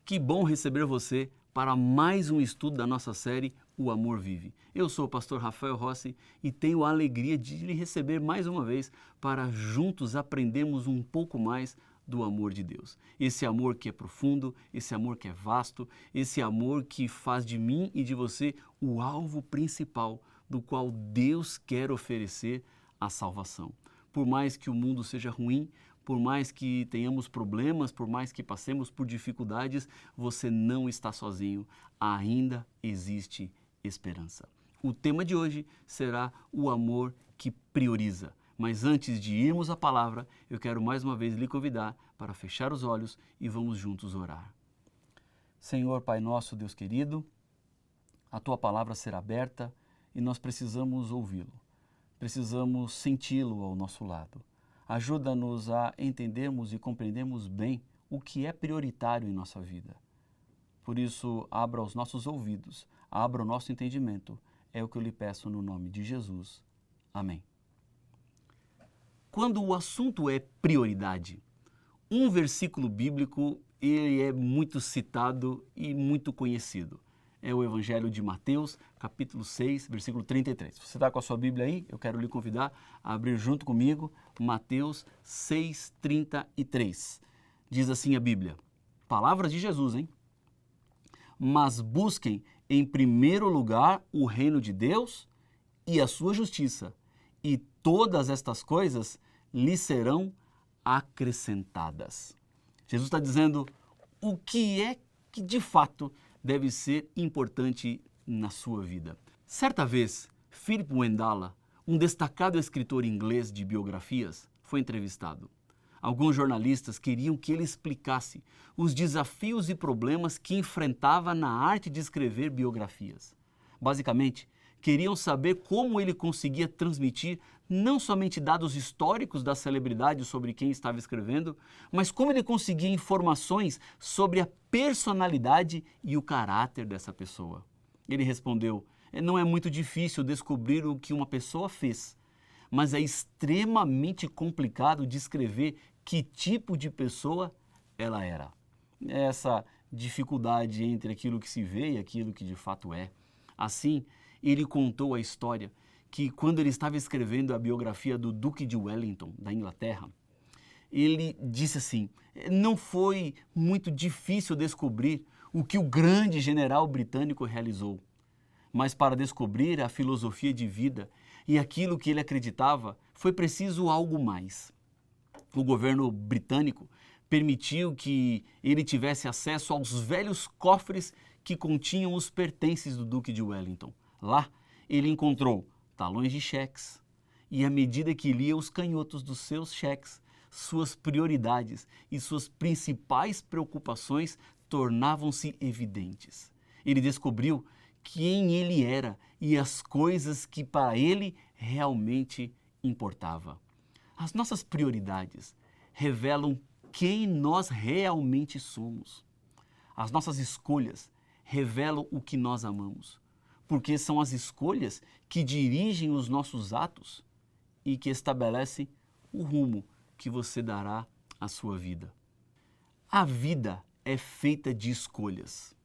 Que bom receber você para mais um estudo da nossa série O Amor Vive. Eu sou o pastor Rafael Rossi e tenho a alegria de lhe receber mais uma vez para juntos aprendermos um pouco mais do amor de Deus. Esse amor que é profundo, esse amor que é vasto, esse amor que faz de mim e de você o alvo principal do qual Deus quer oferecer a salvação. Por mais que o mundo seja ruim, por mais que tenhamos problemas, por mais que passemos por dificuldades, você não está sozinho, ainda existe esperança. O tema de hoje será o amor que prioriza. Mas antes de irmos à palavra, eu quero mais uma vez lhe convidar para fechar os olhos e vamos juntos orar. Senhor, Pai nosso, Deus querido, a Tua palavra será aberta e nós precisamos ouvi-lo. Precisamos senti-lo ao nosso lado. Ajuda-nos a entendermos e compreendermos bem o que é prioritário em nossa vida. Por isso, abra os nossos ouvidos, abra o nosso entendimento. É o que eu lhe peço no nome de Jesus. Amém. Quando o assunto é prioridade, um versículo bíblico ele é muito citado e muito conhecido. É o Evangelho de Mateus, capítulo 6, versículo 33. Se você está com a sua Bíblia aí, eu quero lhe convidar a abrir junto comigo Mateus 6, 33. Diz assim a Bíblia, palavras de Jesus, hein? Mas busquem em primeiro lugar o reino de Deus e a sua justiça, e todas estas coisas lhe serão acrescentadas. Jesus está dizendo o que é que de fato deve ser importante na sua vida. Certa vez, Philip Wendala, um destacado escritor inglês de biografias, foi entrevistado. Alguns jornalistas queriam que ele explicasse os desafios e problemas que enfrentava na arte de escrever biografias. Basicamente, queriam saber como ele conseguia transmitir não somente dados históricos da celebridade sobre quem estava escrevendo, mas como ele conseguia informações sobre a personalidade e o caráter dessa pessoa. Ele respondeu, não é muito difícil descobrir o que uma pessoa fez, mas é extremamente complicado descrever que tipo de pessoa ela era. Essa dificuldade entre aquilo que se vê e aquilo que de fato é. Assim, ele contou a história que quando ele estava escrevendo a biografia do Duque de Wellington, da Inglaterra, ele disse assim, não foi muito difícil descobrir o que o grande general britânico realizou, mas para descobrir a filosofia de vida e aquilo que ele acreditava, foi preciso algo mais. O governo britânico permitiu que ele tivesse acesso aos velhos cofres que continham os pertences do Duque de Wellington. Lá, ele encontrou talões de cheques e, à medida que lia os canhotos dos seus cheques, suas prioridades e suas principais preocupações tornavam-se evidentes. Ele descobriu quem ele era e as coisas que para ele realmente importavam. As nossas prioridades revelam quem nós realmente somos. As nossas escolhas revelam o que nós amamos, porque são as escolhas que dirigem os nossos atos e que estabelecem o rumo que você dará à sua vida. A vida é feita de escolhas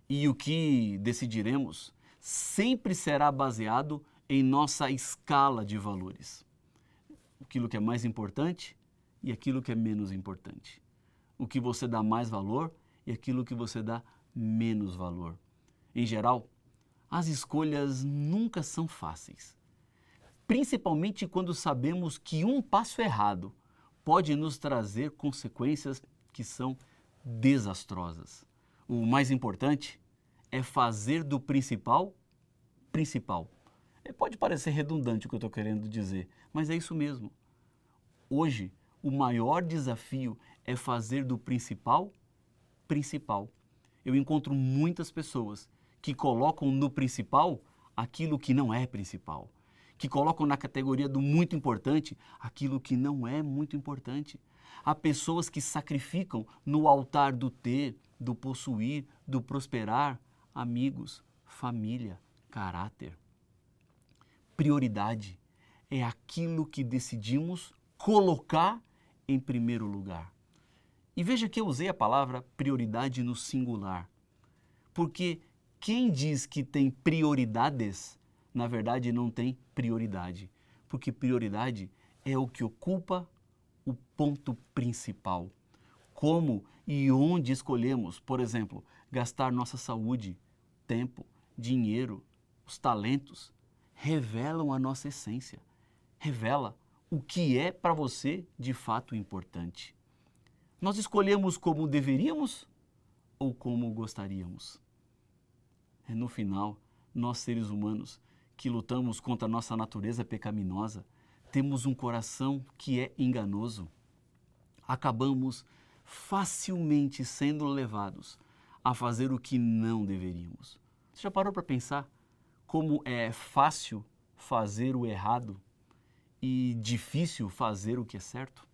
e o que decidiremos sempre será baseado em nossa escala de valores. Aquilo que é mais importante e aquilo que é menos importante. O que você dá mais valor e aquilo que você dá menos valor. Em geral, as escolhas nunca são fáceis, principalmente quando sabemos que um passo errado pode nos trazer consequências que são desastrosas. O mais importante é fazer do principal. Pode parecer redundante o que eu estou querendo dizer, mas é isso mesmo. Hoje, o maior desafio é fazer do principal. Eu encontro muitas pessoas que colocam no principal aquilo que não é principal, que colocam na categoria do muito importante aquilo que não é muito importante. Há pessoas que sacrificam no altar do ter, do possuir, do prosperar, amigos, família, caráter. Prioridade é aquilo que decidimos colocar em primeiro lugar. E veja que eu usei a palavra prioridade no singular, porque quem diz que tem prioridades, na verdade não tem prioridade, porque prioridade é o que ocupa o ponto principal. Como e onde escolhemos, por exemplo, gastar nossa saúde, tempo, dinheiro, os talentos, revelam a nossa essência, revela o que é para você de fato importante. Nós escolhemos como deveríamos ou como gostaríamos? No final, nós seres humanos que lutamos contra a nossa natureza pecaminosa, temos um coração que é enganoso. Acabamos facilmente sendo levados a fazer o que não deveríamos. Você já parou para pensar como é fácil fazer o errado e difícil fazer o que é certo?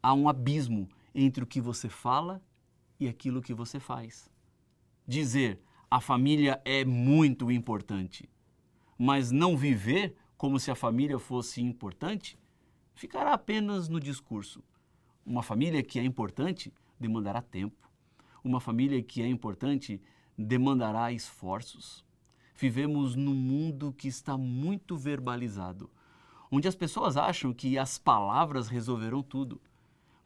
Há um abismo entre o que você fala e aquilo que você faz. Dizer a família é muito importante, mas não viver como se a família fosse importante, ficará apenas no discurso. Uma família que é importante demandará tempo. Uma família que é importante demandará esforços. Vivemos num mundo que está muito verbalizado, onde as pessoas acham que as palavras resolverão tudo,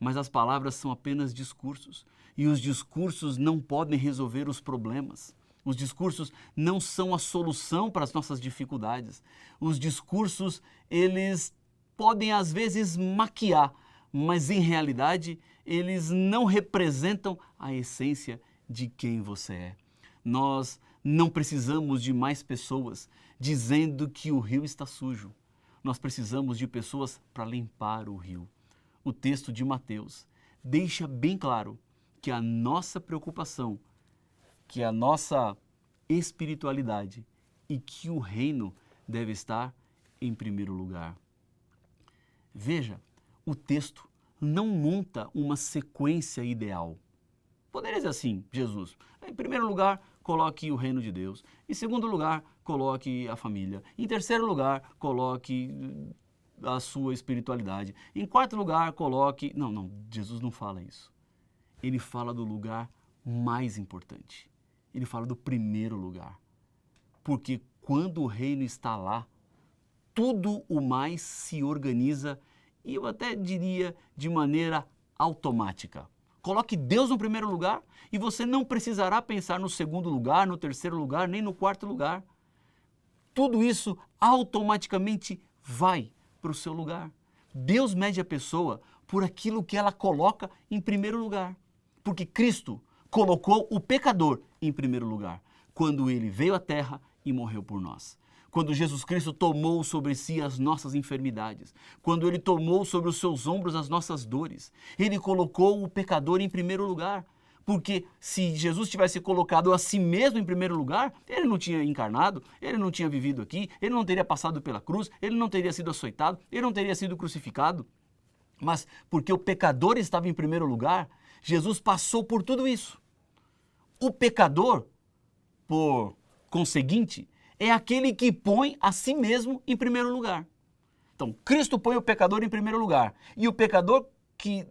mas as palavras são apenas discursos e os discursos não podem resolver os problemas. Os discursos não são a solução para as nossas dificuldades. Os discursos, eles podem às vezes maquiar, mas em realidade eles não representam a essência de quem você é. Nós não precisamos de mais pessoas dizendo que o rio está sujo. Nós precisamos de pessoas para limpar o rio. O texto de Mateus deixa bem claro que a nossa preocupação, que a nossa espiritualidade e que o reino deve estar em primeiro lugar. Veja, o texto não monta uma sequência ideal. Poderia dizer assim, Jesus, em primeiro lugar, coloque o reino de Deus. Em segundo lugar, coloque a família. Em terceiro lugar, coloque a sua espiritualidade. Em quarto lugar, coloque... Não, Jesus não fala isso. Ele fala do lugar mais importante. Ele fala do primeiro lugar. Porque quando o reino está lá, tudo o mais se organiza, e eu até diria de maneira automática. Coloque Deus no primeiro lugar e você não precisará pensar no segundo lugar, no terceiro lugar, nem no quarto lugar. Tudo isso automaticamente vai para o seu lugar. Deus mede a pessoa por aquilo que ela coloca em primeiro lugar. Porque Cristo colocou o pecador em primeiro lugar, quando ele veio à terra e morreu por nós. Quando Jesus Cristo tomou sobre si as nossas enfermidades, quando ele tomou sobre os seus ombros as nossas dores, ele colocou o pecador em primeiro lugar. Porque se Jesus tivesse colocado a si mesmo em primeiro lugar, ele não tinha encarnado, ele não tinha vivido aqui, ele não teria passado pela cruz, ele não teria sido açoitado, ele não teria sido crucificado. Mas porque o pecador estava em primeiro lugar, Jesus passou por tudo isso. O pecador, por conseguinte, é aquele que põe a si mesmo em primeiro lugar. Então, Cristo põe o pecador em primeiro lugar. E o pecador que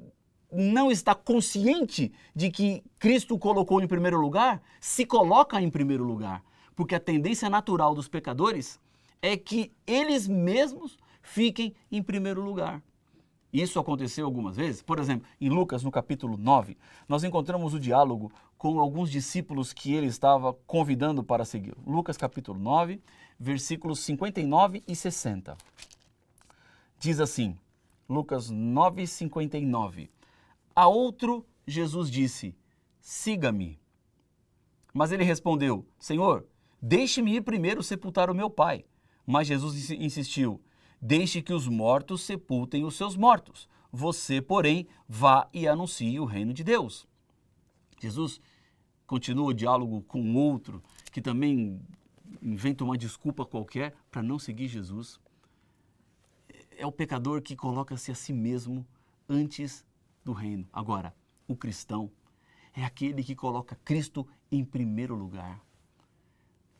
não está consciente de que Cristo o colocou em primeiro lugar, se coloca em primeiro lugar. Porque a tendência natural dos pecadores é que eles mesmos fiquem em primeiro lugar. Isso aconteceu algumas vezes. Por exemplo, em Lucas, no capítulo 9, nós encontramos o diálogo com alguns discípulos que ele estava convidando para seguir. Lucas, capítulo 9, versículos 59 e 60. Diz assim, Lucas 9, 59. A outro, Jesus disse, siga-me. Mas ele respondeu, Senhor, deixe-me ir primeiro sepultar o meu pai. Mas Jesus insistiu, deixe que os mortos sepultem os seus mortos. Você, porém, vá e anuncie o reino de Deus. Jesus continua o diálogo com outro que também inventa uma desculpa qualquer para não seguir Jesus. É o pecador que coloca-se a si mesmo antes do reino. Agora, o cristão é aquele que coloca Cristo em primeiro lugar.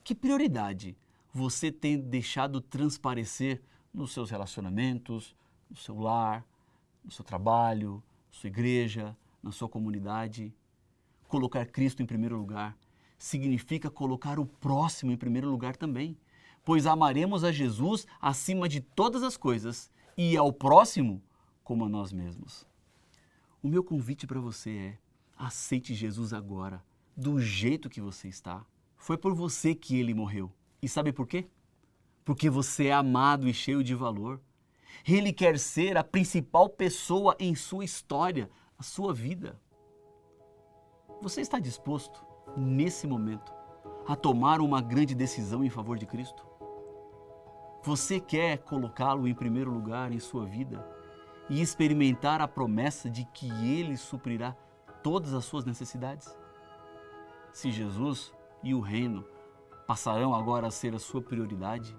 Que prioridade você tem deixado transparecer nos seus relacionamentos, no seu lar, no seu trabalho, sua igreja, na sua comunidade. Colocar Cristo em primeiro lugar significa colocar o próximo em primeiro lugar também, pois amaremos a Jesus acima de todas as coisas e ao próximo como a nós mesmos. O meu convite para você é: aceite Jesus agora, do jeito que você está. Foi por você que ele morreu. E sabe por quê? Porque você é amado e cheio de valor. Ele quer ser a principal pessoa em sua história, a sua vida. Você está disposto, nesse momento, a tomar uma grande decisão em favor de Cristo? Você quer colocá-lo em primeiro lugar em sua vida e experimentar a promessa de que Ele suprirá todas as suas necessidades? Se Jesus e o reino passarão agora a ser a sua prioridade,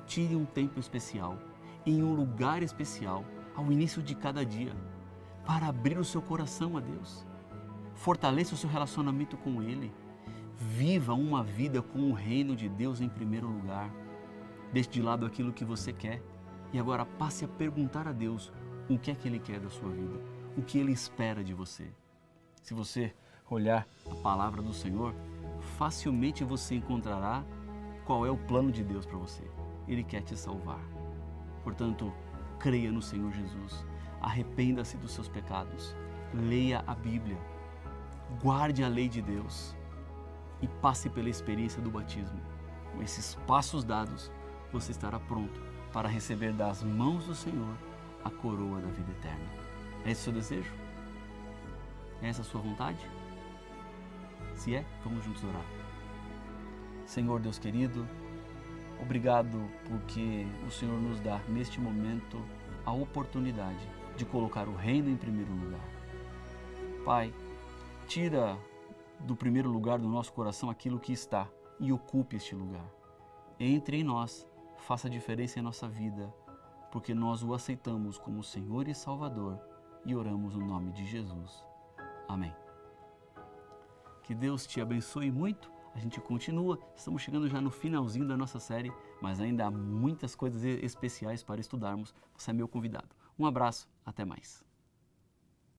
tire um tempo especial, em um lugar especial, ao início de cada dia, para abrir o seu coração a Deus. Fortaleça o seu relacionamento com Ele. Viva uma vida com o reino de Deus em primeiro lugar. Deixe de lado aquilo que você quer e agora passe a perguntar a Deus o que é que Ele quer da sua vida, o que Ele espera de você. Se você olhar a palavra do Senhor, facilmente você encontrará qual é o plano de Deus para você. Ele quer te salvar. Portanto, creia no Senhor Jesus, arrependa-se dos seus pecados, leia a Bíblia, guarde a lei de Deus e passe pela experiência do batismo. Com esses passos dados, você estará pronto para receber das mãos do Senhor a coroa da vida eterna. É esse o seu desejo? É essa a sua vontade? Se é, vamos juntos orar. Senhor Deus querido, obrigado porque o Senhor nos dá neste momento a oportunidade de colocar o reino em primeiro lugar. Pai, tira do primeiro lugar do nosso coração aquilo que está e ocupe este lugar. Entre em nós, faça diferença em nossa vida, porque nós o aceitamos como Senhor e Salvador e oramos no nome de Jesus. Amém. Que Deus te abençoe muito. A gente continua, estamos chegando já no finalzinho da nossa série, mas ainda há muitas coisas especiais para estudarmos. Você é meu convidado. Um abraço, até mais.